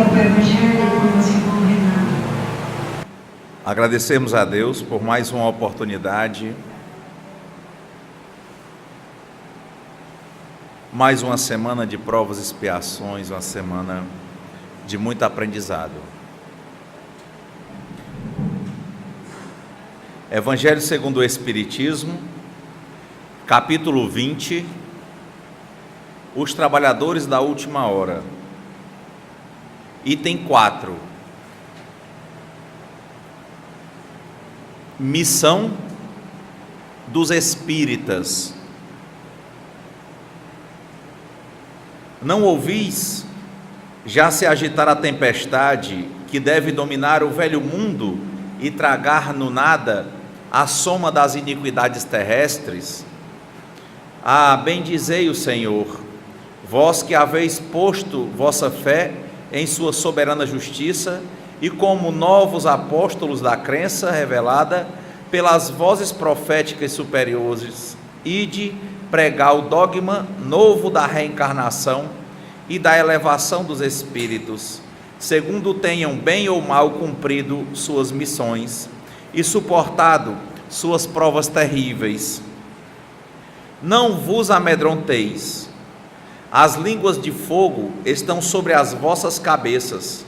Glória para o Evangelho, com nosso irmão Renato. Agradecemos a Deus por mais uma oportunidade, mais uma semana de provas e expiações, uma semana de muito aprendizado. Evangelho segundo o Espiritismo, capítulo 20, os trabalhadores da última hora, item 4, missão dos espíritas. Não ouvis já se agitar a tempestade que deve dominar o velho mundo e tragar no nada a soma das iniquidades terrestres? Ah, bendizei o Senhor, vós que haveis posto vossa fé em sua soberana justiça e como novos apóstolos da crença revelada pelas vozes proféticas superiores, ide pregar o dogma novo da reencarnação e da elevação dos espíritos, segundo tenham bem ou mal cumprido suas missões e suportado suas provas terríveis. Não vos amedronteis, as línguas de fogo estão sobre as vossas cabeças.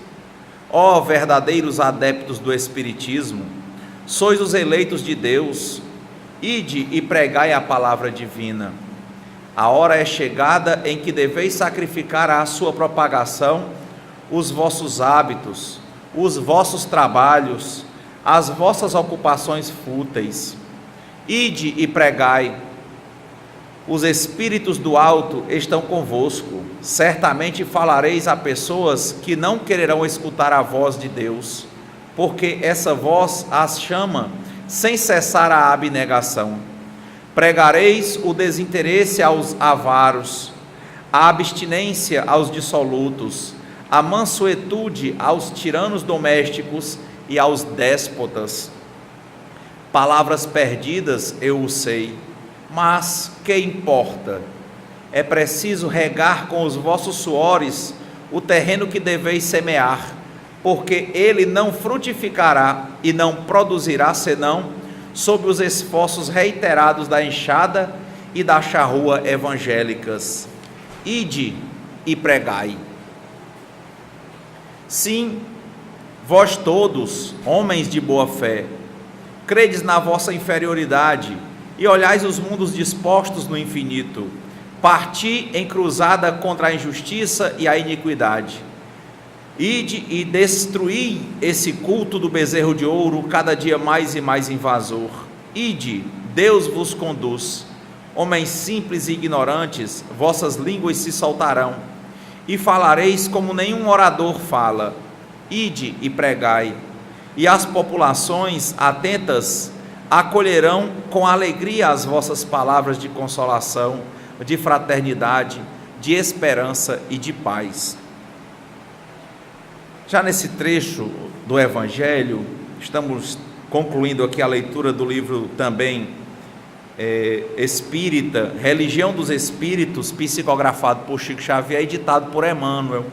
Ó verdadeiros adeptos do Espiritismo, sois os eleitos de Deus, ide e pregai a palavra divina. A hora é chegada em que deveis sacrificar à sua propagação os vossos hábitos, os vossos trabalhos, as vossas ocupações fúteis. Ide e pregai. Os espíritos do alto estão convosco. Certamente falareis a pessoas que não quererão escutar a voz de Deus, porque essa voz as chama sem cessar a abnegação. Pregareis o desinteresse aos avaros, a abstinência aos dissolutos, a mansuetude aos tiranos domésticos e aos déspotas. Palavras perdidas, eu o sei, mas que importa? É preciso regar com os vossos suores o terreno que deveis semear, porque ele não frutificará e não produzirá senão sob os esforços reiterados da enxada e da charrua evangélicas. Ide e pregai. Sim, vós todos, homens de boa fé, credes na vossa inferioridade e olhais os mundos dispostos no infinito, parti em cruzada contra a injustiça e a iniquidade. Ide e destruí esse culto do bezerro de ouro, cada dia mais e mais invasor. Ide, Deus vos conduz. Homens simples e ignorantes, vossas línguas se soltarão, e falareis como nenhum orador fala. Ide e pregai, e as populações atentas acolherão com alegria as vossas palavras de consolação, de fraternidade, de esperança e de paz. Já nesse trecho do Evangelho, estamos concluindo aqui a leitura do livro também espírita, Religião dos Espíritos, psicografado por Chico Xavier, editado por Emmanuel.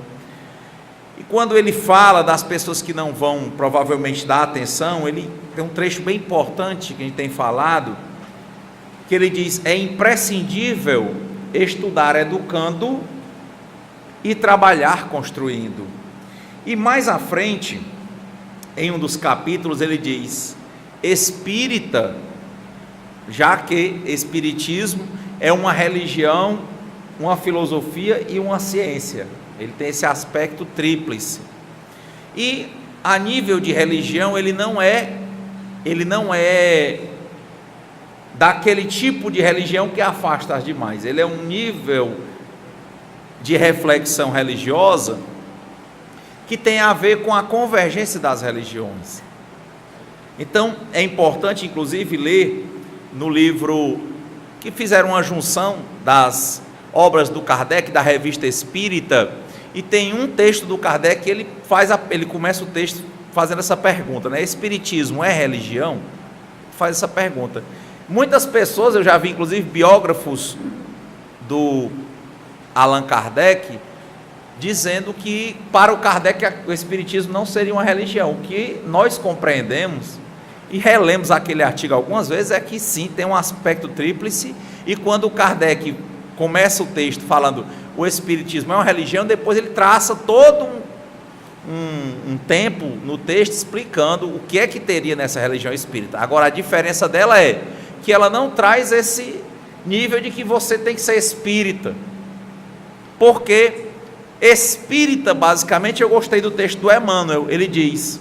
E quando ele fala das pessoas que não vão provavelmente dar atenção, ele tem um trecho bem importante que a gente tem falado, que ele diz: é imprescindível estudar educando e trabalhar construindo. E mais à frente, em um dos capítulos, ele diz: espírita, já que espiritismo é uma religião, uma filosofia e uma ciência. Ele tem esse aspecto tríplice. E a nível de religião, ele não é daquele tipo de religião que afasta as demais. Ele é um nível de reflexão religiosa que tem a ver com a convergência das religiões. Então, é importante, inclusive, ler no livro que fizeram uma junção das obras do Kardec, da Revista Espírita, e tem um texto do Kardec que ele começa o texto fazendo essa pergunta, né? Espiritismo é religião? Faz essa pergunta. Muitas pessoas, eu já vi inclusive biógrafos do Allan Kardec, dizendo que para o Kardec o Espiritismo não seria uma religião. O que nós compreendemos, e relemos aquele artigo algumas vezes, é que sim, tem um aspecto tríplice, e quando o Kardec começa o texto falando o Espiritismo é uma religião, depois ele traça todo um tempo no texto explicando o que é que teria nessa religião espírita. Agora, a diferença dela é que ela não traz esse nível de que você tem que ser espírita, porque espírita, basicamente, eu gostei do texto do Emmanuel, ele diz: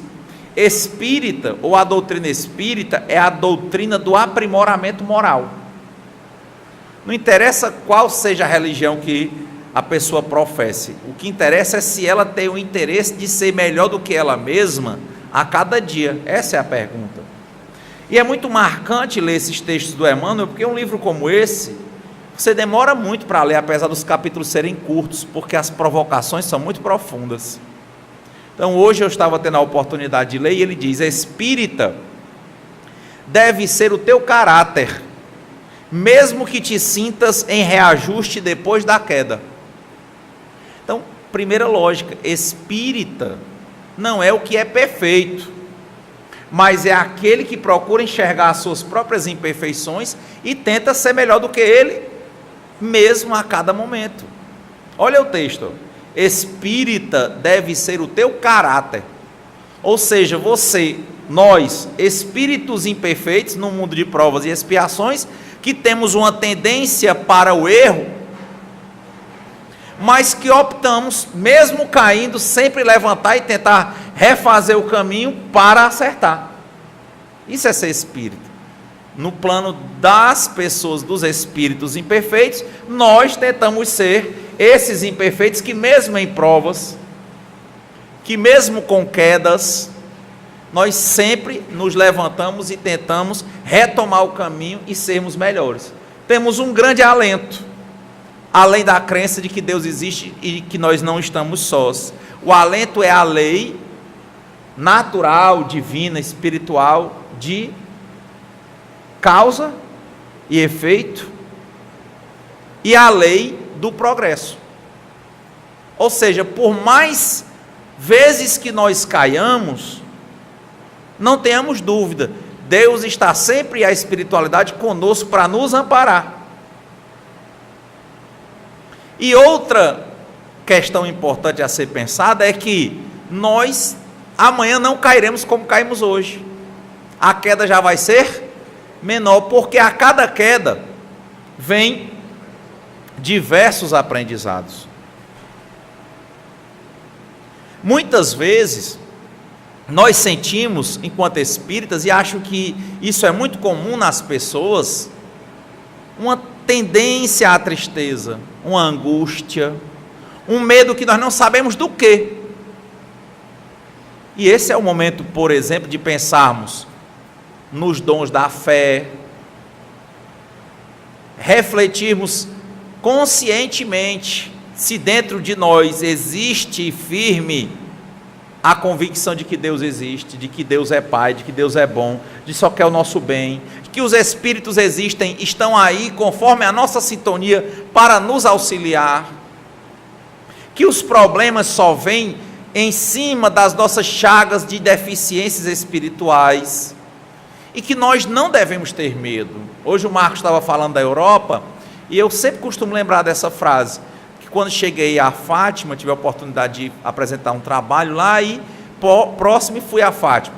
espírita, ou a doutrina espírita, é a doutrina do aprimoramento moral. Não interessa qual seja a religião que a pessoa professe, o que interessa é se ela tem o interesse de ser melhor do que ela mesma a cada dia. Essa é a pergunta. E é muito marcante ler esses textos do Emmanuel, porque um livro como esse, você demora muito para ler, apesar dos capítulos serem curtos, porque as provocações são muito profundas. Então hoje eu estava tendo a oportunidade de ler, e ele diz: espírita deve ser o teu caráter, mesmo que te sintas em reajuste depois da queda. Então, primeira lógica, espírita não é o que é perfeito, mas é aquele que procura enxergar as suas próprias imperfeições e tenta ser melhor do que ele, mesmo a cada momento. Olha o texto: espírita deve ser o teu caráter, ou seja, nós, espíritos imperfeitos no mundo de provas e expiações, que temos uma tendência para o erro, mas que optamos, mesmo caindo, sempre levantar e tentar refazer o caminho para acertar. Isso é ser espírita. No plano das pessoas, dos espíritos imperfeitos, nós tentamos ser esses imperfeitos que mesmo em provas, que mesmo com quedas, nós sempre nos levantamos e tentamos retomar o caminho e sermos melhores. Temos um grande alento, além da crença de que Deus existe e que nós não estamos sós. O alento é a lei natural, divina, espiritual, de causa e efeito, e a lei do progresso. Ou seja, por mais vezes que nós caiamos, não tenhamos dúvida, Deus está sempre, e a espiritualidade, conosco para nos amparar. E outra questão importante a ser pensada é que nós amanhã não cairemos como caímos hoje. A queda já vai ser menor, porque a cada queda vem diversos aprendizados. Muitas vezes nós sentimos, enquanto espíritas, e acho que isso é muito comum nas pessoas, uma tendência à tristeza, uma angústia, um medo que nós não sabemos do quê. E esse é o momento, por exemplo, de pensarmos nos dons da fé, refletirmos conscientemente se dentro de nós existe firme a convicção de que Deus existe, de que Deus é Pai, de que Deus é bom, de que só quer o nosso bem, de que os Espíritos existem, estão aí conforme a nossa sintonia para nos auxiliar, que os problemas só vêm em cima das nossas chagas de deficiências espirituais, e que nós não devemos ter medo. Hoje o Marcos estava falando da Europa, e eu sempre costumo lembrar dessa frase, que quando cheguei a Fátima, tive a oportunidade de apresentar um trabalho lá, e próximo fui a Fátima.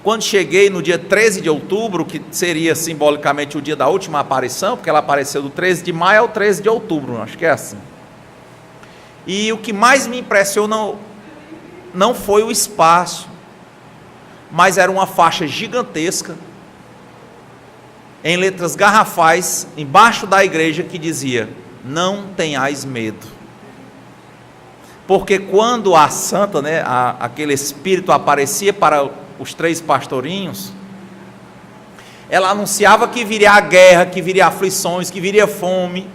Quando cheguei no dia 13 de outubro, que seria simbolicamente o dia da última aparição, porque ela apareceu do 13 de maio ao 13 de outubro, acho que é assim. E o que mais me impressionou não foi o espaço, mas era uma faixa gigantesca, em letras garrafais, embaixo da igreja, que dizia: não tenhais medo. Porque quando a santa, aquele espírito aparecia para os 3 pastorinhos, ela anunciava que viria a guerra, que viria aflições, que viria fome,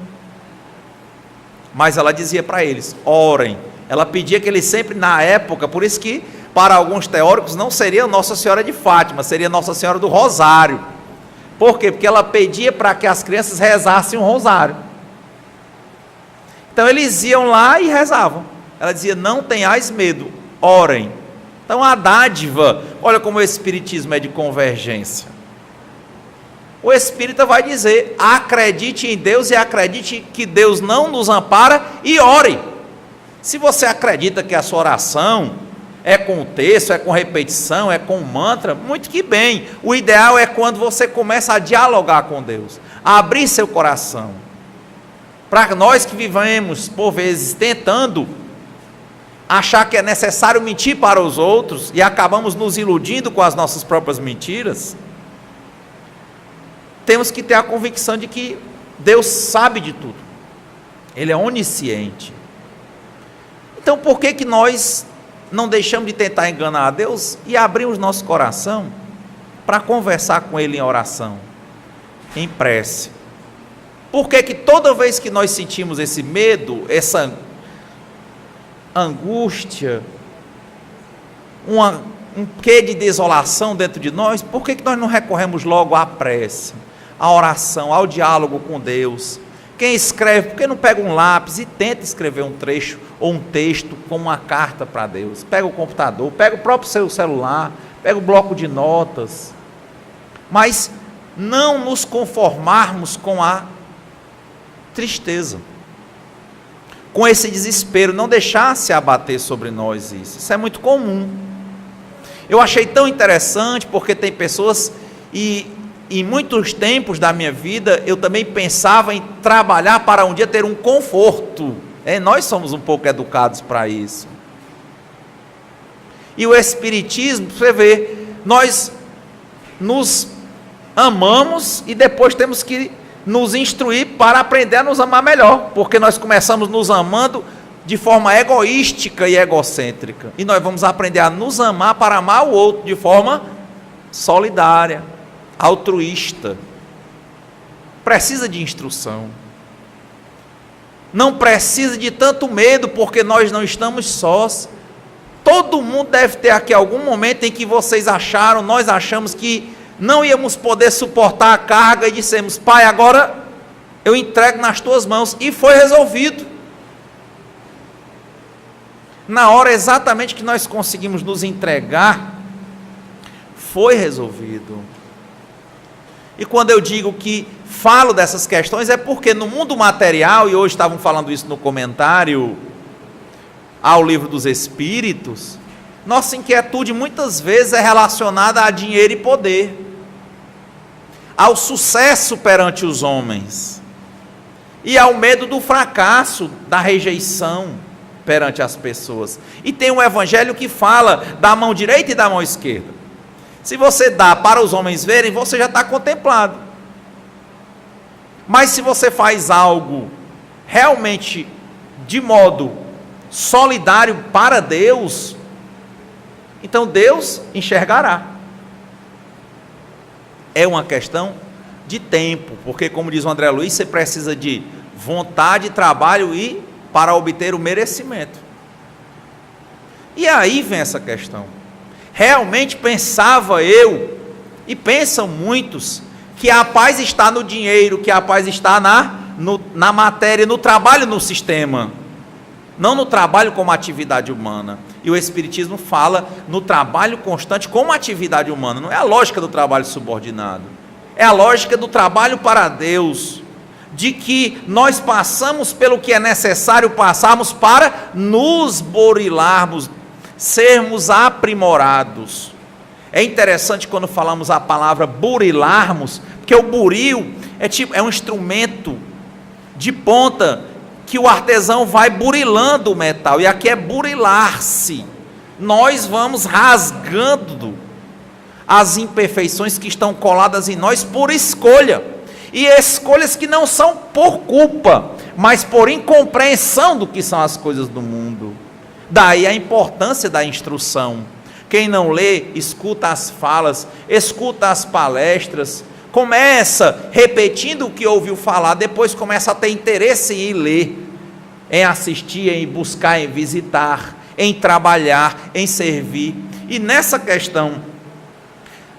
mas ela dizia para eles: orem. Ela pedia que eles sempre, na época, por isso que para alguns teóricos não seria Nossa Senhora de Fátima, seria Nossa Senhora do Rosário. Por quê? Porque ela pedia para que as crianças rezassem um rosário. Então eles iam lá e rezavam. Ela dizia: não tenhais medo, orem. Então a dádiva, olha como o espiritismo é de convergência. O espírita vai dizer: acredite em Deus e acredite que Deus não nos ampara e ore. Se você acredita que a sua oração é com o texto, é com repetição, é com mantra, muito que bem. O ideal é quando você começa a dialogar com Deus, a abrir seu coração. Para nós que vivemos, por vezes, tentando achar que é necessário mentir para os outros e acabamos nos iludindo com as nossas próprias mentiras, temos que ter a convicção de que Deus sabe de tudo. Ele é onisciente. Então por que nós não deixamos de tentar enganar a Deus e abrimos nosso coração para conversar com Ele em oração, em prece? Por que toda vez que nós sentimos esse medo, essa angústia, um quê de desolação dentro de nós, por que nós não recorremos logo à prece, à oração, ao diálogo com Deus? Quem escreve, por que não pega um lápis e tenta escrever um trecho ou um texto como uma carta para Deus? Pega o computador, pega o próprio seu celular, pega o bloco de notas, mas não nos conformarmos com a tristeza, com esse desespero, não deixar se abater sobre nós isso é muito comum. Eu achei tão interessante, porque tem pessoas, e em muitos tempos da minha vida, eu também pensava em trabalhar para um dia ter um conforto. Nós somos um pouco educados para isso. E o Espiritismo, você vê, nós nos amamos e depois temos que nos instruir para aprender a nos amar melhor, porque nós começamos nos amando de forma egoística e egocêntrica, e nós vamos aprender a nos amar para amar o outro de forma solidária, altruísta. Precisa de instrução, não precisa de tanto medo, porque nós não estamos sós. Todo mundo deve ter aqui algum momento em que nós achamos que não íamos poder suportar a carga e dissemos: Pai, agora eu entrego nas tuas mãos, e foi resolvido. Na hora exatamente que nós conseguimos nos entregar, foi resolvido. E quando eu digo que falo dessas questões, é porque no mundo material, e hoje estavam falando isso no comentário ao Livro dos Espíritos, nossa inquietude muitas vezes é relacionada a dinheiro e poder, ao sucesso perante os homens, e ao medo do fracasso, da rejeição perante as pessoas. E tem um evangelho que fala da mão direita e da mão esquerda. Se você dá para os homens verem, você já está contemplado. Mas se você faz algo realmente de modo solidário para Deus, então Deus enxergará. É uma questão de tempo, porque, como diz o André Luiz, você precisa de vontade, trabalho e para obter o merecimento. E aí vem essa questão. Realmente pensava eu, e pensam muitos, que a paz está no dinheiro, que a paz está na matéria, no trabalho, no sistema, não no trabalho como atividade humana. E o Espiritismo fala no trabalho constante como atividade humana. Não é a lógica do trabalho subordinado, é a lógica do trabalho para Deus, de que nós passamos pelo que é necessário passarmos para nos burilarmos, sermos aprimorados. É interessante quando falamos a palavra burilarmos, porque o buril é um instrumento de ponta que o artesão vai burilando o metal, e aqui é burilar-se. Nós vamos rasgando as imperfeições que estão coladas em nós por escolha, e escolhas que não são por culpa, mas por incompreensão do que são as coisas do mundo. Daí a importância da instrução. Quem não lê, escuta as falas, escuta as palestras, começa repetindo o que ouviu falar, depois começa a ter interesse em ler, em assistir, em buscar, em visitar, em trabalhar, em servir. E nessa questão,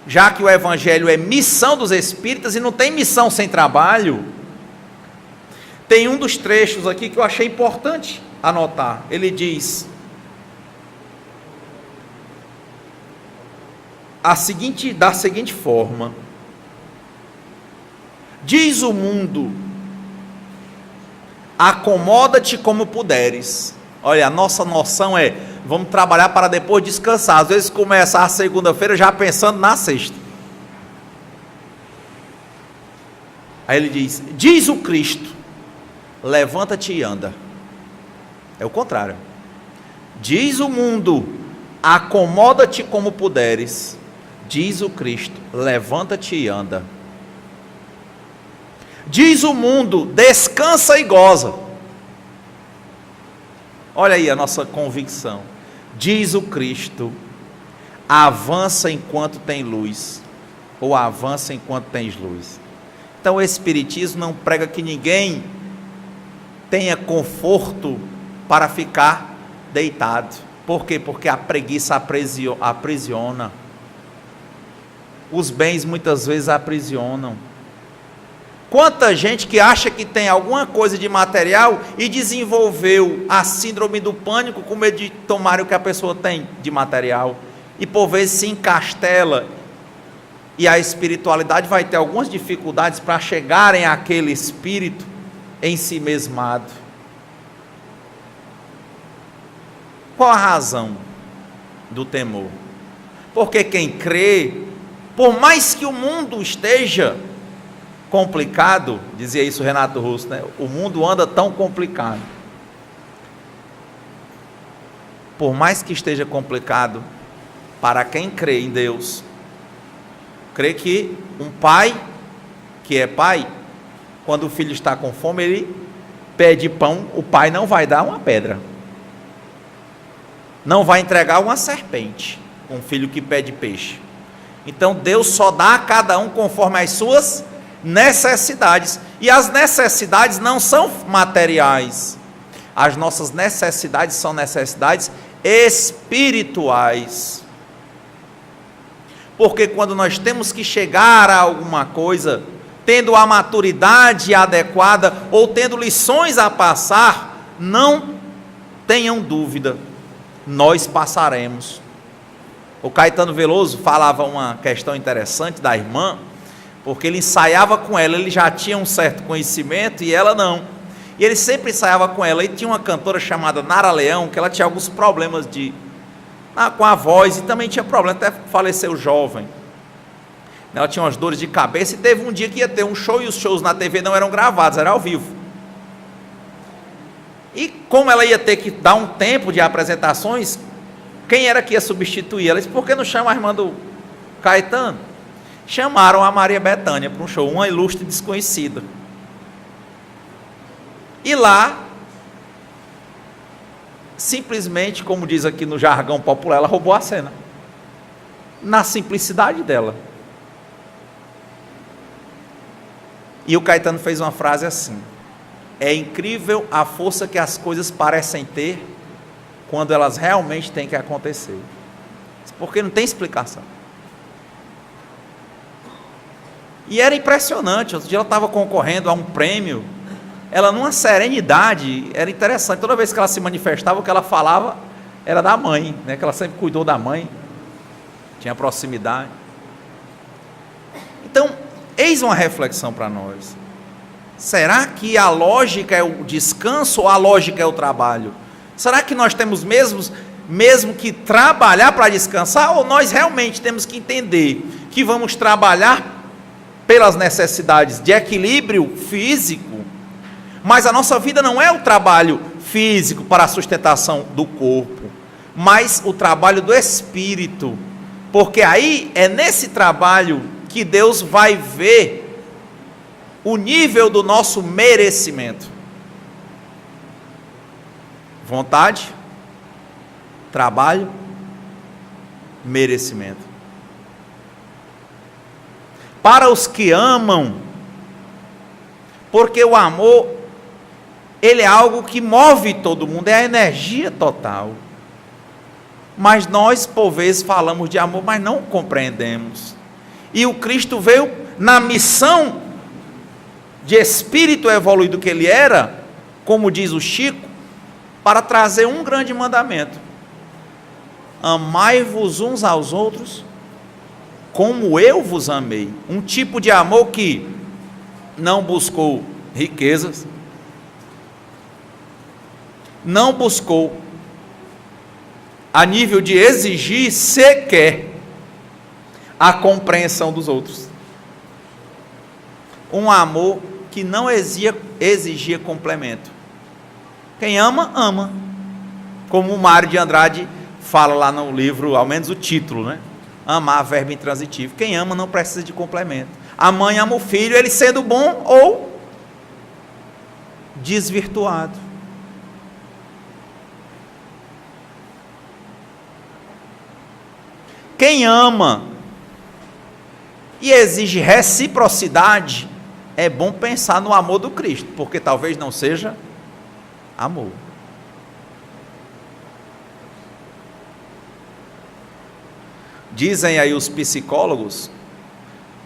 já que o Evangelho é missão dos espíritas e não tem missão sem trabalho, Tem um dos trechos aqui que eu achei importante anotar. Ele diz da seguinte forma: diz o mundo, acomoda-te como puderes. Olha, a nossa noção é, vamos trabalhar para depois descansar. Às vezes começa a segunda-feira já pensando na sexta. Aí ele diz o Cristo, levanta-te e anda. É o contrário. Diz o mundo, acomoda-te como puderes. Diz o Cristo, levanta-te e anda. Diz o mundo, descansa e goza. Olha aí a nossa convicção. Diz o Cristo, avança enquanto tem luz, ou avança enquanto tens luz. Então o Espiritismo não prega que ninguém tenha conforto para ficar deitado. Por quê? Porque a preguiça aprisiona. Os bens muitas vezes aprisionam. Quanta gente que acha que tem alguma coisa de material e desenvolveu a síndrome do pânico com medo de tomar o que a pessoa tem de material. E por vezes se encastela. E a espiritualidade vai ter algumas dificuldades para chegarem àquele espírito em si mesmado. Qual a razão do temor? Porque quem crê, por mais que o mundo esteja complicado, dizia isso Renato Russo, né? O mundo anda tão complicado. Por mais que esteja complicado, para quem crê em Deus, crê que um pai, que é pai, quando o filho está com fome, ele pede pão, o pai não vai dar uma pedra, não vai entregar uma serpente, um filho que pede peixe. Então Deus só dá a cada um conforme as suas necessidades, e as necessidades não são materiais, as nossas necessidades são necessidades espirituais. Porque quando nós temos que chegar a alguma coisa, tendo a maturidade adequada, ou tendo lições a passar, não tenham dúvida, nós passaremos. O Caetano Veloso falava uma questão interessante da irmã, porque ele ensaiava com ela, ele já tinha um certo conhecimento e ela não. E ele sempre ensaiava com ela, e tinha uma cantora chamada Nara Leão, que ela tinha alguns problemas com a voz, e também tinha problema, até faleceu jovem. Ela tinha umas dores de cabeça, e teve um dia que ia ter um show, e os shows na TV não eram gravados, era ao vivo. E como ela ia ter que dar um tempo de apresentações, quem era que ia substituir? Ela disse, por que não chama a irmã do Caetano? Chamaram a Maria Bethânia para um show, uma ilustre desconhecida. E lá, simplesmente, como diz aqui no jargão popular, ela roubou a cena. Na simplicidade dela. E o Caetano fez uma frase assim: é incrível a força que as coisas parecem ter quando elas realmente têm que acontecer. Porque não tem explicação. E era impressionante. Outro dia ela estava concorrendo a um prêmio, ela numa serenidade, era interessante. Toda vez que ela se manifestava, o que ela falava era da mãe, né? Que ela sempre cuidou da mãe, tinha proximidade. Então, eis uma reflexão para nós. Será que a lógica é o descanso ou a lógica é o trabalho? Será que nós temos mesmo que trabalhar para descansar, ou nós realmente temos que entender que vamos trabalhar pelas necessidades de equilíbrio físico, mas a nossa vida não é o trabalho físico para a sustentação do corpo, mas o trabalho do espírito, porque aí é nesse trabalho que Deus vai ver o nível do nosso merecimento. Vontade, trabalho, merecimento. Para os que amam, porque o amor, ele é algo que move todo mundo, é a energia total. Mas nós, por vezes, falamos de amor, mas não compreendemos. E o Cristo veio na missão de espírito evoluído que ele era, como diz o Chico, para trazer um grande mandamento: amai-vos uns aos outros como eu vos amei. Um tipo de amor que não buscou riquezas, não buscou a nível de exigir sequer a compreensão dos outros. Um amor que não exigia complemento. Quem ama, ama. Como o Mário de Andrade fala lá no livro, ao menos o título, né? Amar, verbo intransitivo. Quem ama não precisa de complemento. A mãe ama o filho, ele sendo bom ou desvirtuado. Quem ama e exige reciprocidade, é bom pensar no amor do Cristo, porque talvez não seja amor. Dizem aí os psicólogos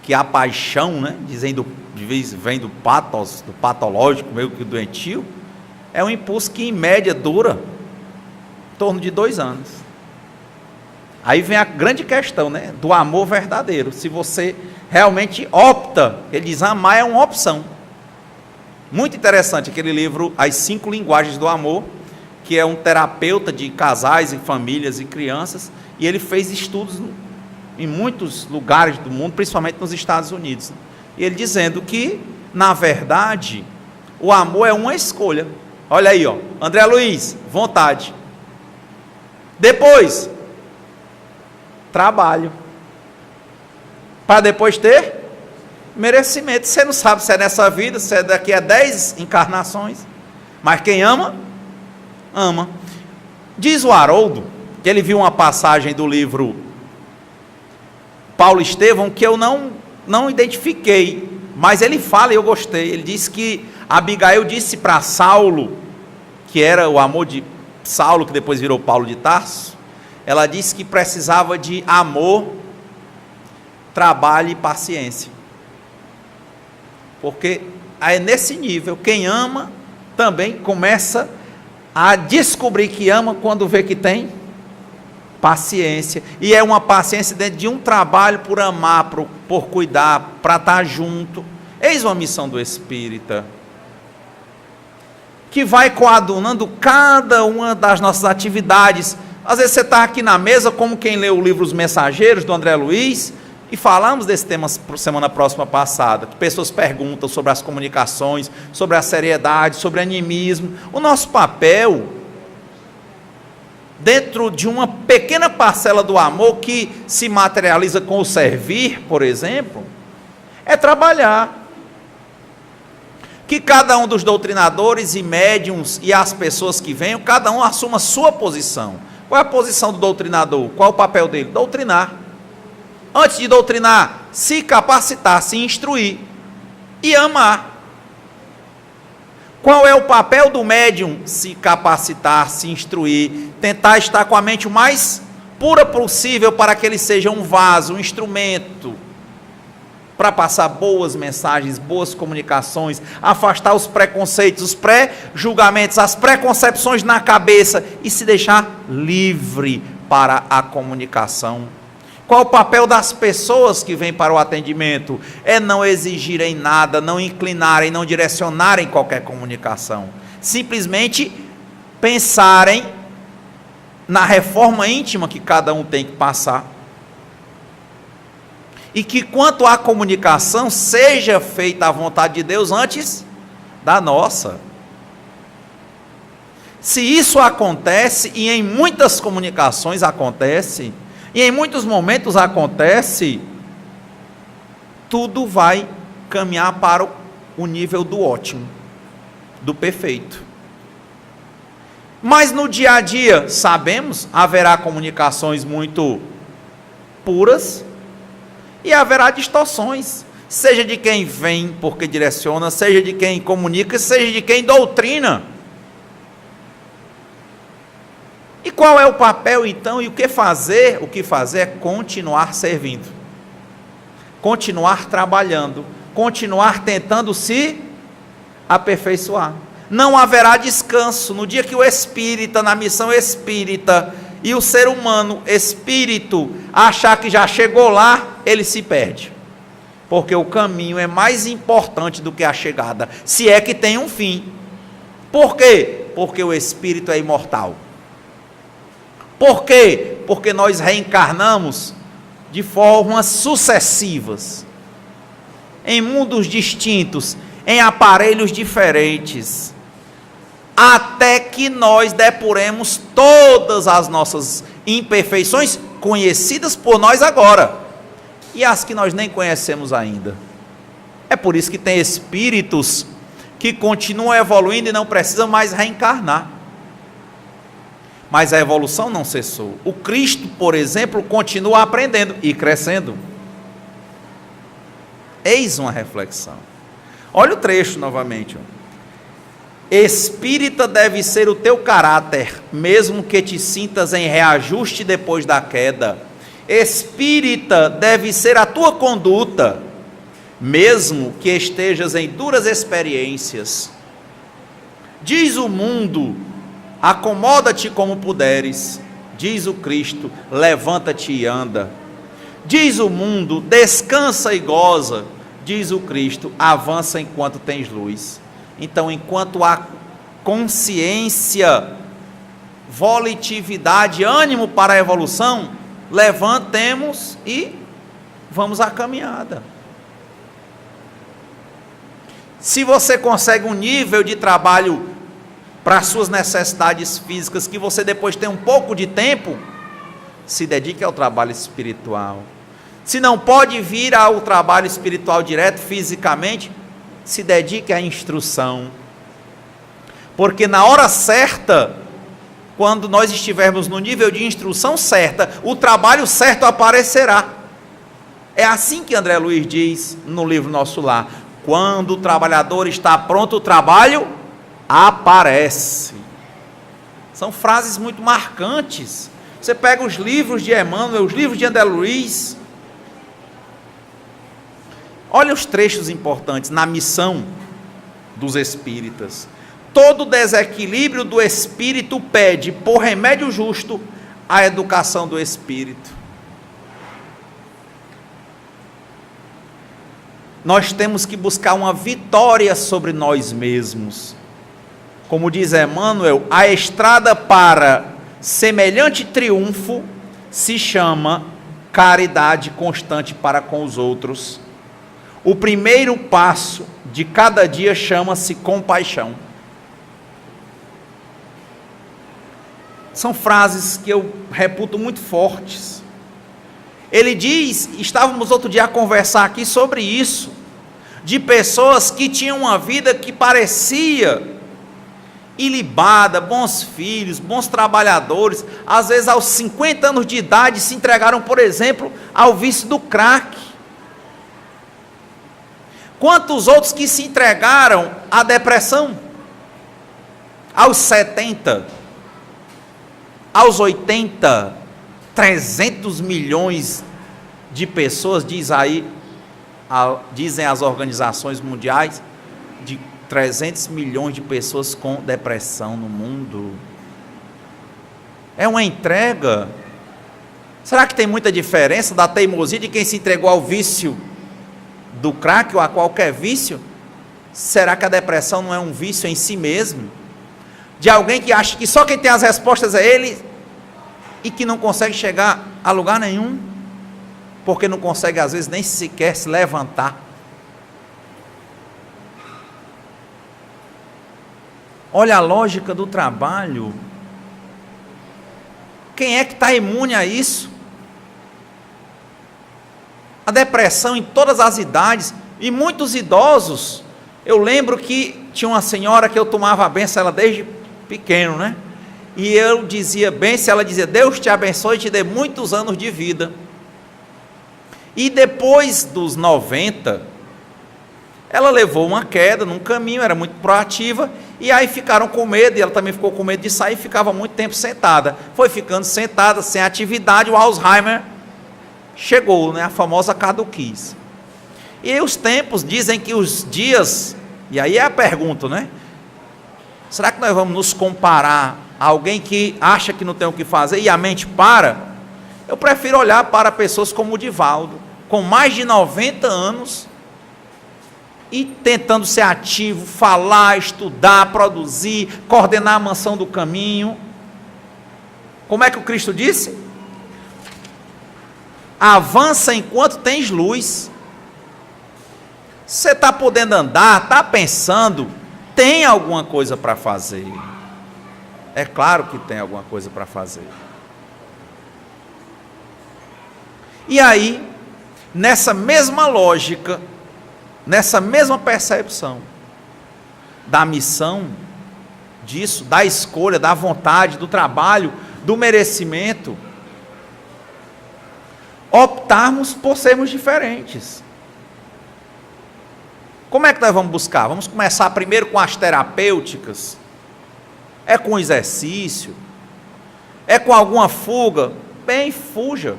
que a paixão, né, vem do patos, do patológico, meio que doentio, é um impulso que em média dura em torno de 2 anos. Aí vem a grande questão, né, do amor verdadeiro. Se você realmente opta, ele diz, amar é uma opção. Muito interessante aquele livro, As 5 Linguagens do Amor, que é um terapeuta de casais e famílias e crianças, e ele fez estudos em muitos lugares do mundo, principalmente nos Estados Unidos. E ele dizendo que, na verdade, o amor é uma escolha. Olha aí, ó, André Luiz, vontade. Depois, trabalho. Para depois ter merecimento. Você não sabe se é nessa vida, se é daqui a 10 encarnações. Mas quem ama, ama. Diz o Haroldo, que ele viu uma passagem do livro Paulo Estevão, que eu não identifiquei, mas ele fala e eu gostei. Ele diz que Abigail disse para Saulo, que era o amor de Saulo, que depois virou Paulo de Tarso, ela disse que precisava de amor, trabalho e paciência. Porque é nesse nível, quem ama também começa a descobrir que ama quando vê que tem paciência, e é uma paciência dentro de um trabalho por amar, por cuidar, para estar junto. Eis uma missão do Espírita, que vai coadunando cada uma das nossas atividades. Às vezes você está aqui na mesa, como quem leu o livro Os Mensageiros, do André Luiz, e falamos desse tema semana próxima passada, que pessoas perguntam sobre as comunicações, sobre a seriedade, sobre animismo. O nosso papel, dentro de uma pequena parcela do amor que se materializa com o servir, por exemplo, é trabalhar. Que cada um dos doutrinadores e médiuns e as pessoas que venham, cada um assuma a sua posição. Qual é a posição do doutrinador? Qual é o papel dele? Doutrinar. Antes de doutrinar, se capacitar, se instruir e amar. Qual é o papel do médium? Se capacitar, se instruir, tentar estar com a mente o mais pura possível para que ele seja um vaso, um instrumento para passar boas mensagens, boas comunicações, afastar os preconceitos, os pré-julgamentos, as preconcepções na cabeça e se deixar livre para a comunicação. Qual o papel das pessoas que vêm para o atendimento? É não exigirem nada, não inclinarem, não direcionarem qualquer comunicação. Simplesmente pensarem na reforma íntima que cada um tem que passar. E que quanto à comunicação, seja feita a vontade de Deus antes da nossa. Se isso acontece, e em muitas comunicações acontece, e em muitos momentos acontece, tudo vai caminhar para o nível do ótimo, do perfeito. Mas no dia a dia, sabemos, haverá comunicações muito puras e haverá distorções, seja de quem vem porque direciona, seja de quem comunica, seja de quem doutrina. E qual é o papel então e o que fazer? O que fazer é continuar servindo, continuar trabalhando, continuar tentando se aperfeiçoar. Não haverá descanso no dia que o espírita, na missão espírita, e o ser humano, espírito, achar que já chegou lá, ele se perde. Porque o caminho é mais importante do que a chegada, se é que tem um fim. Por quê? Porque o espírito é imortal. Por quê? Porque nós reencarnamos de formas sucessivas, em mundos distintos, em aparelhos diferentes, até que nós depuremos todas as nossas imperfeições conhecidas por nós agora, e as que nós nem conhecemos ainda. É por isso que tem espíritos que continuam evoluindo e não precisam mais reencarnar. Mas a evolução não cessou. O Cristo, por exemplo, continua aprendendo e crescendo. Eis uma reflexão. Olha o trecho novamente. Espírita deve ser o teu caráter, mesmo que te sintas em reajuste depois da queda. Espírita deve ser a tua conduta, mesmo que estejas em duras experiências. Diz o mundo: acomoda-te como puderes. Diz o Cristo: levanta-te e anda. Diz o mundo: descansa e goza. Diz o Cristo: avança enquanto tens luz. Então, enquanto há consciência, volitividade, ânimo para a evolução, levantemos e vamos à caminhada. Se você consegue um nível de trabalho para as suas necessidades físicas, que você depois tem um pouco de tempo, se dedique ao trabalho espiritual. Se não pode vir ao trabalho espiritual direto, fisicamente, se dedique à instrução. Porque na hora certa, quando nós estivermos no nível de instrução certa, o trabalho certo aparecerá. É assim que André Luiz diz no livro Nosso Lar: quando o trabalhador está pronto, o trabalho aparece. São frases muito marcantes. Você pega os livros de Emmanuel, os livros de André Luiz, olha os trechos importantes na missão dos espíritas. Todo desequilíbrio do espírito pede, por remédio justo, a educação do espírito. Nós temos que buscar uma vitória sobre nós mesmos. Como diz Emmanuel, a estrada para semelhante triunfo se chama caridade constante para com os outros. O primeiro passo de cada dia chama-se compaixão. São frases que eu reputo muito fortes. Ele diz, estávamos outro dia a conversar aqui sobre isso, de pessoas que tinham uma vida que parecia ilibada, bons filhos, bons trabalhadores, às vezes aos 50 anos de idade se entregaram, por exemplo, ao vício do crack. Quantos outros que se entregaram à depressão? Aos 70, aos 80, 300 milhões de pessoas, dizem as organizações mundiais, de 300 milhões de pessoas com depressão no mundo. É uma entrega. Será que tem muita diferença da teimosia de quem se entregou ao vício do crack ou a qualquer vício? Será que a depressão não é um vício em si mesmo? De alguém que acha que só quem tem as respostas é ele e que não consegue chegar a lugar nenhum, porque não consegue às vezes nem sequer se levantar. Olha a lógica do trabalho. Quem é que está imune a isso? A depressão em todas as idades, e muitos idosos. Eu lembro que tinha uma senhora que eu tomava a benção ela desde pequeno, né? E eu dizia benção, ela dizia: Deus te abençoe e te dê muitos anos de vida. E depois dos 90, ela levou uma queda num caminho, era muito proativa, e aí ficaram com medo, e ela também ficou com medo de sair, ficava muito tempo sentada. Foi ficando sentada, sem atividade, o Alzheimer chegou, né, a famosa caduquice. E os tempos dizem que os dias E aí é a pergunta, né? Será que nós vamos nos comparar a alguém que acha que não tem o que fazer e a mente para? Eu prefiro olhar para pessoas como o Divaldo, com mais de 90 anos, e tentando ser ativo, falar, estudar, produzir, coordenar a mansão do caminho. Como é que o Cristo disse? Avança enquanto tens luz. Você está podendo andar, está pensando, tem alguma coisa para fazer. É claro que tem alguma coisa para fazer. E aí, nessa mesma lógica, nessa mesma percepção da missão, disso, da escolha, da vontade, do trabalho, do merecimento, optarmos por sermos diferentes. Como é que nós vamos buscar? Vamos começar primeiro com as terapêuticas? É com exercício? É com alguma fuga? Bem, fuja.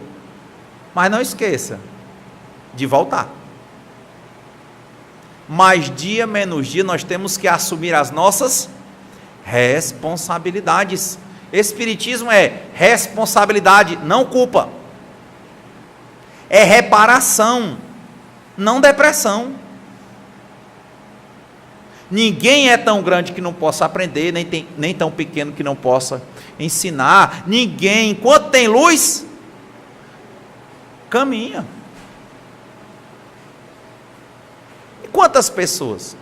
Mas não esqueça de voltar. Mais dia, menos dia, nós temos que assumir as nossas responsabilidades. Espiritismo é responsabilidade, não culpa. É reparação, não depressão. Ninguém é tão grande que não possa aprender, nem tão pequeno que não possa ensinar. Ninguém, enquanto tem luz, caminha. E quantas pessoas?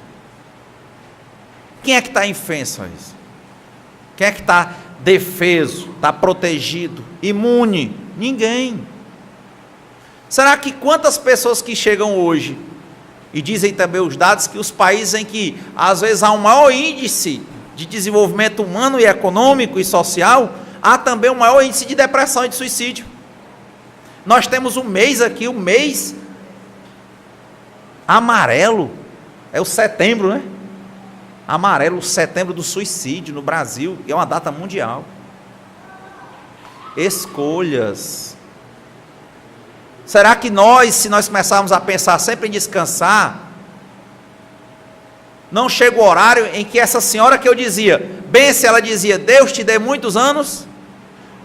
Quem é que está infenso a isso? Quem é que está defeso, está protegido, imune? Ninguém. Será que quantas pessoas que chegam hoje, e dizem também os dados que os países em que às vezes há um maior índice de desenvolvimento humano e econômico e social, há também um maior índice de depressão e de suicídio. Nós temos um mês aqui, o mês amarelo, é o setembro, né? Amarelo, o setembro do suicídio no Brasil, e é uma data mundial. Escolhas. Será que nós, se nós começarmos a pensar sempre em descansar, não chega o horário em que essa senhora que eu dizia, bem se ela dizia, Deus te dê muitos anos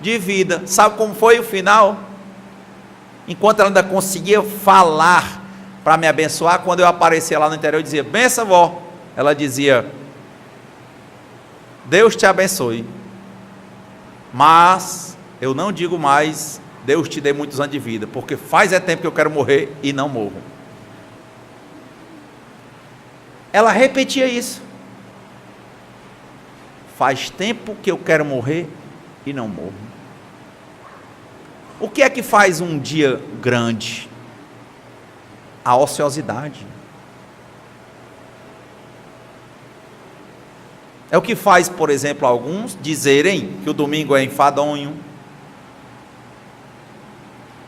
de vida, sabe como foi o final? Enquanto ela ainda conseguia falar para me abençoar, quando eu aparecia lá no interior, eu dizia, benção, vó, ela dizia, Deus te abençoe, mas eu não digo mais, Deus te dê muitos anos de vida, porque faz tempo que eu quero morrer e não morro. Ela repetia isso. Faz tempo que eu quero morrer e não morro. O que é que faz um dia grande? A ociosidade. É o que faz, por exemplo, alguns dizerem que o domingo é enfadonho.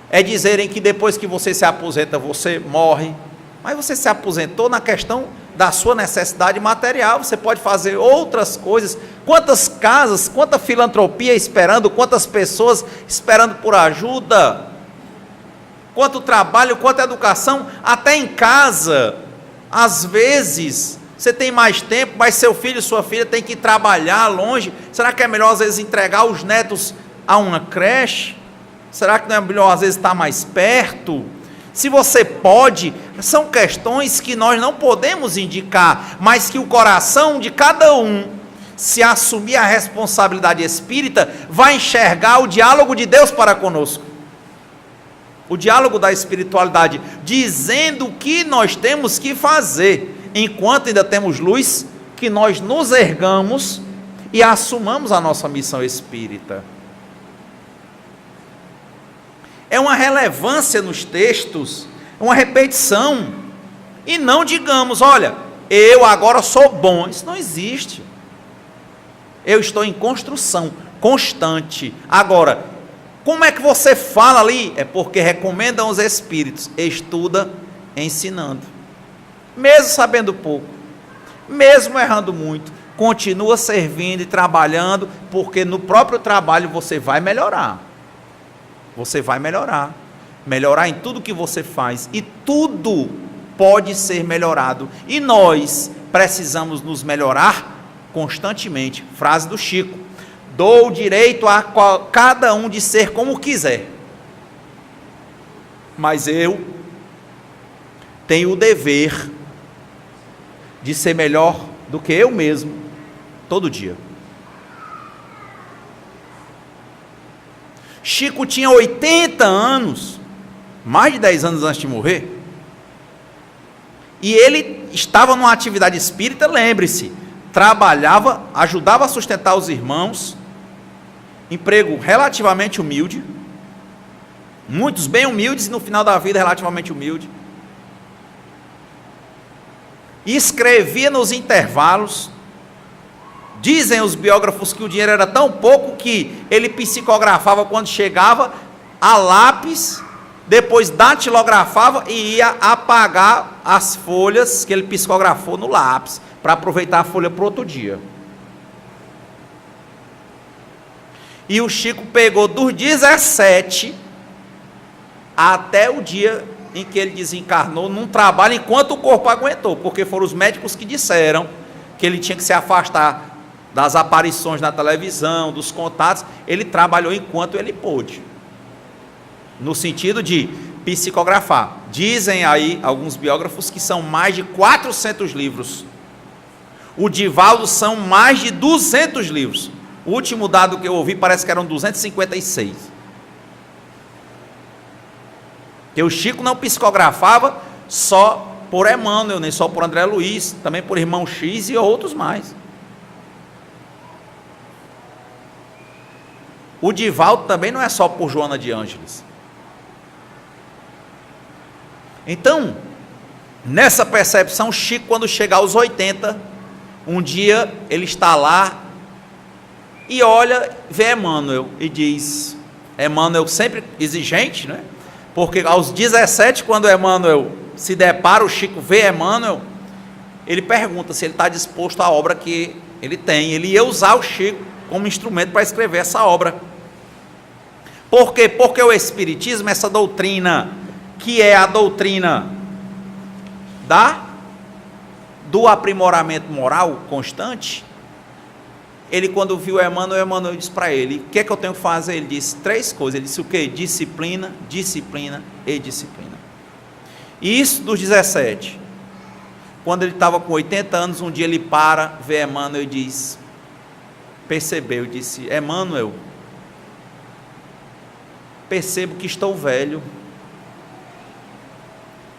É dizerem que depois que você se aposenta, você morre. Mas você se aposentou na questão da sua necessidade material. Você pode fazer outras coisas. Quantas casas, quanta filantropia esperando, quantas pessoas esperando por ajuda. Quanto trabalho, quanta educação. Até em casa, às vezes, você tem mais tempo, mas seu filho, sua filha tem que trabalhar longe. Será que é melhor, às vezes, entregar os netos a uma creche? Será que não é melhor, às vezes, estar mais perto? Se você pode, são questões que nós não podemos indicar, mas que o coração de cada um, se assumir a responsabilidade espírita, vai enxergar o diálogo de Deus para conosco. O diálogo da espiritualidade, dizendo o que nós temos que fazer, enquanto ainda temos luz, que nós nos ergamos e assumamos a nossa missão espírita. É uma relevância nos textos, uma repetição, e não digamos, olha, eu agora sou bom. Isso não existe. Eu estou em construção constante. Agora, como é que você fala ali? É porque recomendam os Espíritos, estuda ensinando, mesmo sabendo pouco, mesmo errando muito, continua servindo e trabalhando, porque no próprio trabalho você vai melhorar. Você vai melhorar em tudo que você faz, e tudo pode ser melhorado. E nós precisamos nos melhorar constantemente. Frase do Chico: dou o direito a cada um de ser como quiser, mas eu tenho o dever de ser melhor do que eu mesmo, todo dia. Chico tinha 80 anos, mais de 10 anos antes de morrer, e ele estava numa atividade espírita, lembre-se, trabalhava, ajudava a sustentar os irmãos, emprego relativamente humilde, muitos bem humildes, e no final da vida relativamente humilde, e escrevia nos intervalos. Dizem os biógrafos que o dinheiro era tão pouco que ele psicografava quando chegava a lápis, depois datilografava e ia apagar as folhas que ele psicografou no lápis, para aproveitar a folha para outro dia. E o Chico pegou dos 17 até o dia em que ele desencarnou, num trabalho enquanto o corpo aguentou, porque foram os médicos que disseram que ele tinha que se afastar das aparições na televisão, dos contatos. Ele trabalhou enquanto ele pôde, no sentido de psicografar. Dizem aí alguns biógrafos que são mais de 400 livros. O Divaldo são mais de 200 livros. O último dado que eu ouvi parece que eram 256. Que o Chico não psicografava só por Emmanuel, nem só por André Luiz, também por Irmão X e outros mais. O Divaldo também não é só por Joana de Ângeles. Então, nessa percepção, Chico, quando chega aos 80, um dia ele está lá e olha, vê Emmanuel e diz, Emmanuel sempre exigente, né? Porque aos 17, quando Emmanuel se depara, o Chico vê Emmanuel, ele pergunta se ele está disposto à obra que ele tem. Ele ia usar o Chico como instrumento para escrever essa obra. Por quê? Porque o Espiritismo, essa doutrina, que é a doutrina do aprimoramento moral constante, ele, quando viu Emmanuel disse para ele, o que é que eu tenho que fazer? Ele disse 3 coisas. Ele disse o quê? Disciplina, disciplina e disciplina. E isso dos 17. Quando ele estava com 80 anos, um dia ele para, vê Emmanuel e diz, percebeu, disse, Emmanuel, percebo que estou velho,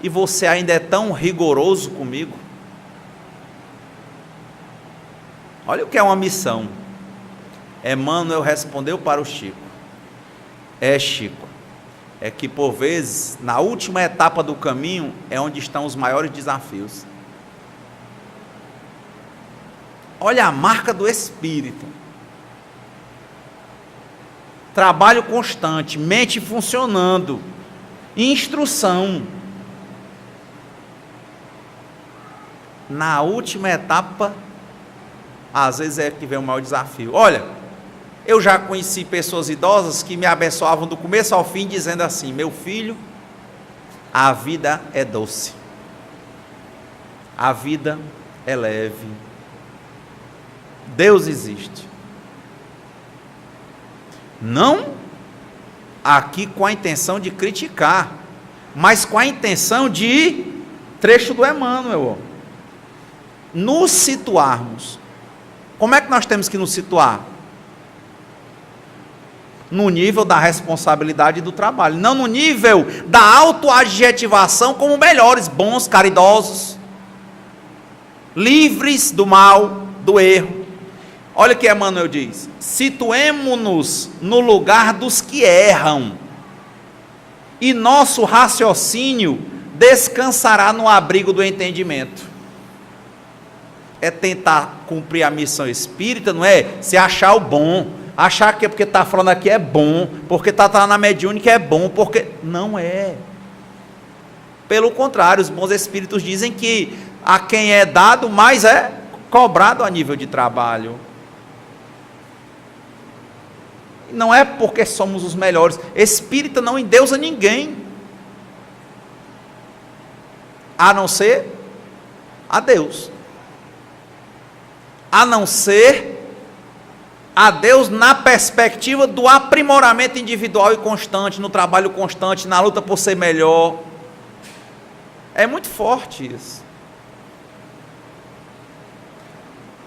e você ainda é tão rigoroso comigo. Olha o que é uma missão. Emmanuel respondeu para o Chico, Chico, é que por vezes, na última etapa do caminho, é onde estão os maiores desafios. Olha a marca do Espírito. Trabalho constante, mente funcionando, instrução. Na última etapa, às vezes é que vem o maior desafio. Olha, eu já conheci pessoas idosas que me abençoavam do começo ao fim, dizendo assim, meu filho, a vida é doce, a vida é leve, Deus existe. Não aqui com a intenção de criticar, mas com a intenção de, trecho do Emmanuel, nos situarmos. Como é que nós temos que nos situar? No nível da responsabilidade do trabalho, não no nível da autoadjetivação como melhores, bons, caridosos, livres do mal, do erro. Olha o que Emmanuel diz, situemo-nos no lugar dos que erram, e nosso raciocínio descansará no abrigo do entendimento. É tentar cumprir a missão espírita, não é se achar o bom, achar que é porque está falando aqui é bom, porque está na mediúnica é bom, porque não é. Pelo contrário, os bons espíritos dizem que a quem é dado, mais é cobrado a nível de trabalho. Não é porque somos os melhores. Espírita não endeusa ninguém. a não ser a Deus. A não ser a Deus na perspectiva do aprimoramento individual e constante, no trabalho constante, na luta por ser melhor. É muito forte isso.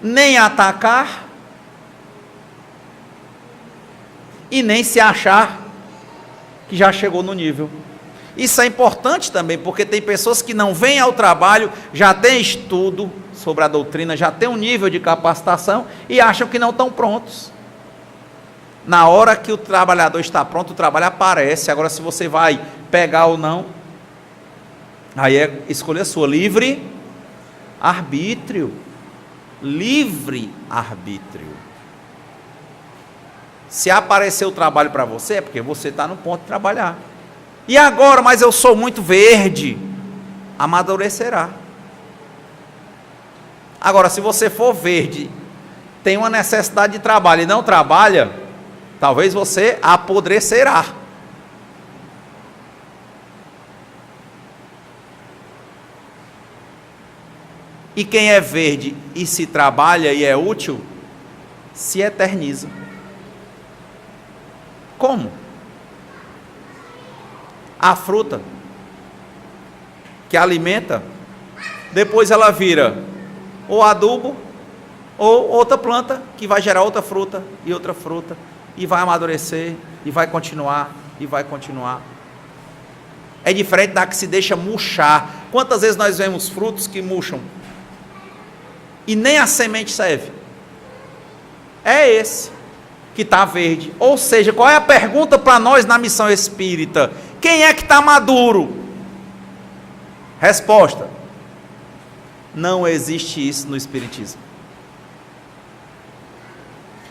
Nem atacar e nem se achar que já chegou no nível. Isso é importante também, porque tem pessoas que não vêm ao trabalho, já têm estudo sobre a doutrina, já têm um nível de capacitação e acham que não estão prontos. Na hora que o trabalhador está pronto, o trabalho aparece. Agora, se você vai pegar ou não, aí é escolha sua. Livre arbítrio. Livre arbítrio. Se aparecer o trabalho para você, é porque você está no ponto de trabalhar. E agora, mas eu sou muito verde, amadurecerá. Agora, se você for verde, tem uma necessidade de trabalho e não trabalha, talvez você apodrecerá. E quem é verde e se trabalha e é útil, se eterniza. Como? A fruta que alimenta, depois ela vira ou adubo ou outra planta que vai gerar outra fruta e vai amadurecer e vai continuar e vai continuar. É diferente da que se deixa murchar. Quantas vezes nós vemos frutos que murcham e nem a semente serve? É esse que está verde. Ou seja, qual é a pergunta para nós na missão espírita? Quem é que está maduro? Resposta: não existe isso no espiritismo.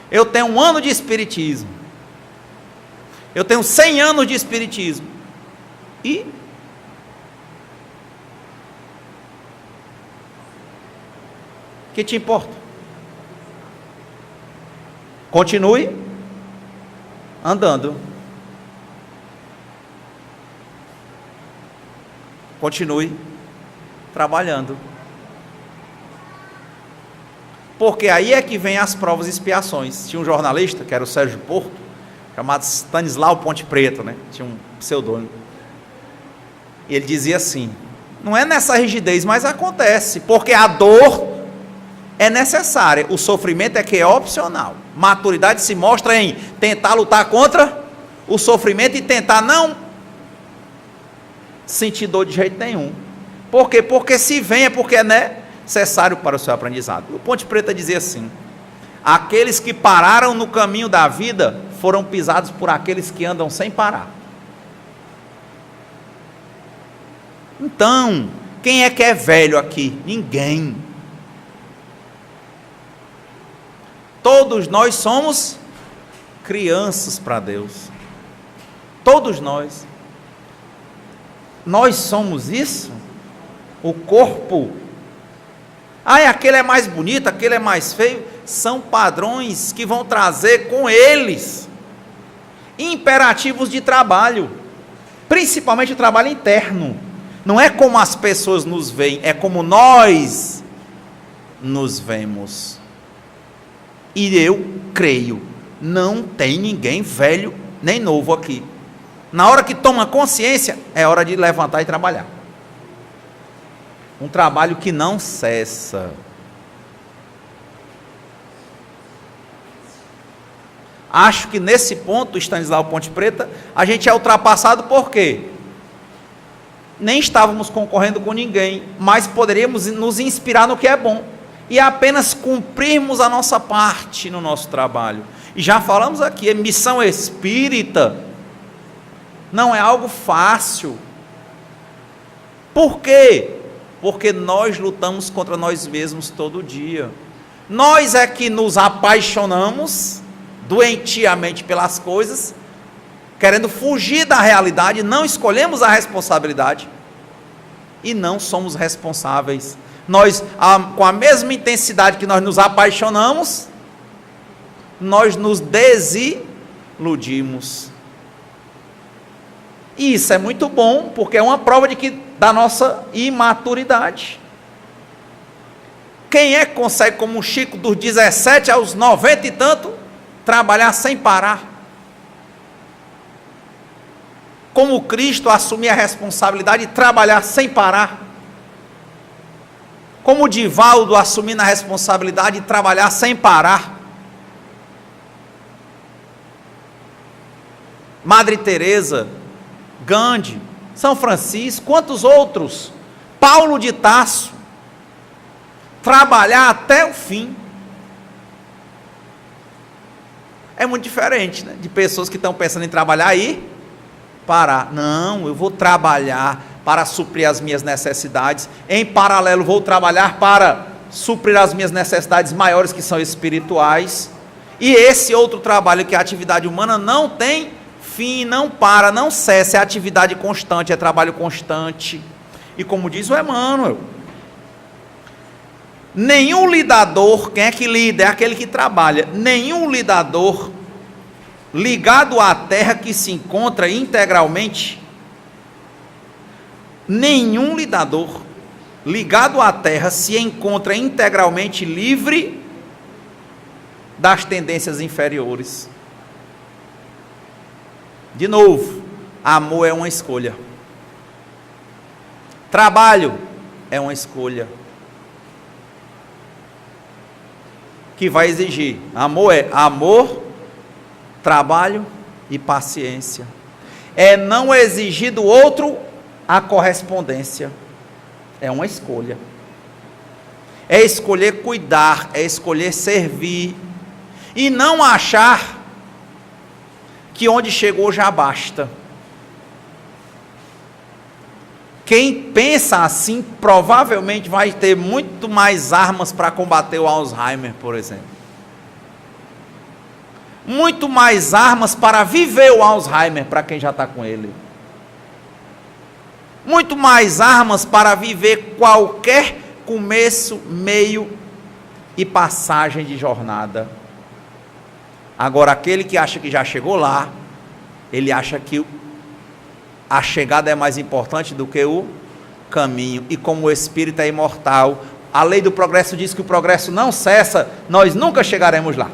Eu tenho 1 ano de espiritismo, eu tenho 100 anos de espiritismo, e que te importa? Continue andando, continue trabalhando, porque aí é que vem as provas e expiações. Tinha um jornalista, que era o Sérgio Porto, chamado Stanislau Ponte Preta, né? Tinha um pseudônimo, e ele dizia assim: não é nessa rigidez, mas acontece, porque a dor é necessária, o sofrimento é que é opcional. Maturidade se mostra em tentar lutar contra o sofrimento e tentar não sentir dor de jeito nenhum. Por quê? Porque se vem é porque é necessário para o seu aprendizado. O Ponte Preta dizia assim: aqueles que pararam no caminho da vida foram pisados por aqueles que andam sem parar. Então, quem é que é velho aqui? Ninguém. Todos nós somos crianças para Deus. Todos nós. Nós somos isso. O corpo. Aquele é mais bonito, aquele é mais feio. São padrões que vão trazer com eles imperativos de trabalho. Principalmente o trabalho interno. Não é como as pessoas nos veem, é como nós nos vemos. E eu creio, não tem ninguém velho nem novo aqui. Na hora que toma consciência, é hora de levantar e trabalhar. Um trabalho que não cessa. Acho que nesse ponto, Stanislau Ponte Preta, a gente é ultrapassado. Por quê? Nem estávamos concorrendo com ninguém, mas poderíamos nos inspirar no que é bom e apenas cumprirmos a nossa parte no nosso trabalho. E já falamos aqui, a missão espírita não é algo fácil. Por quê? Porque nós lutamos contra nós mesmos todo dia. Nós é que nos apaixonamos doentiamente pelas coisas, querendo fugir da realidade, não escolhemos a responsabilidade e não somos responsáveis. Nós, com a mesma intensidade que nós nos apaixonamos, nós nos desiludimos. E isso é muito bom, porque é uma prova da nossa imaturidade. Quem é que consegue, como um Chico, dos 17 aos 90 e tanto, trabalhar sem parar? Como Cristo assumir a responsabilidade de trabalhar sem parar? Como Divaldo assumindo a responsabilidade de trabalhar sem parar? Madre Teresa, Gandhi, São Francisco, quantos outros? Paulo de Tarso, trabalhar até o fim. É muito diferente, né, de pessoas que estão pensando em trabalhar e parar. Não, eu vou trabalhar para suprir as minhas necessidades, em paralelo vou trabalhar para suprir as minhas necessidades maiores, que são espirituais, e esse outro trabalho, que é a atividade humana, não tem fim, não para, não cessa, é atividade constante, é trabalho constante. E como diz o Emmanuel, nenhum lidador, quem é que lida? É aquele que trabalha. Nenhum lidador ligado à terra que se encontra integralmente, nenhum lidador ligado à terra se encontra integralmente livre das tendências inferiores. De novo, amor é uma escolha. Trabalho é uma escolha que vai exigir. Amor é amor, trabalho e paciência. É não exigir do outro a correspondência. É uma escolha. É escolher cuidar, é escolher servir, e não achar que onde chegou já basta. Quem pensa assim provavelmente vai ter muito mais armas para combater o Alzheimer, por exemplo. Muito mais armas para viver o Alzheimer, para quem já está com ele. Muito mais armas para viver qualquer começo, meio e passagem de jornada. Agora, aquele que acha que já chegou lá, ele acha que a chegada é mais importante do que o caminho. E como o espírito é imortal, a lei do progresso diz que o progresso não cessa, nós nunca chegaremos lá.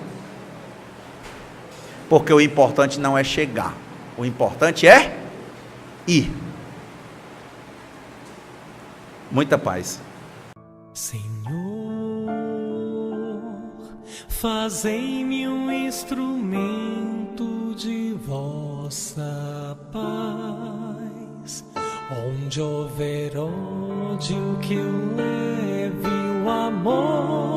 Porque o importante não é chegar, o importante é ir. Muita paz. Senhor, fazei-me um instrumento de vossa paz. Onde houver ódio, que eu leve o amor.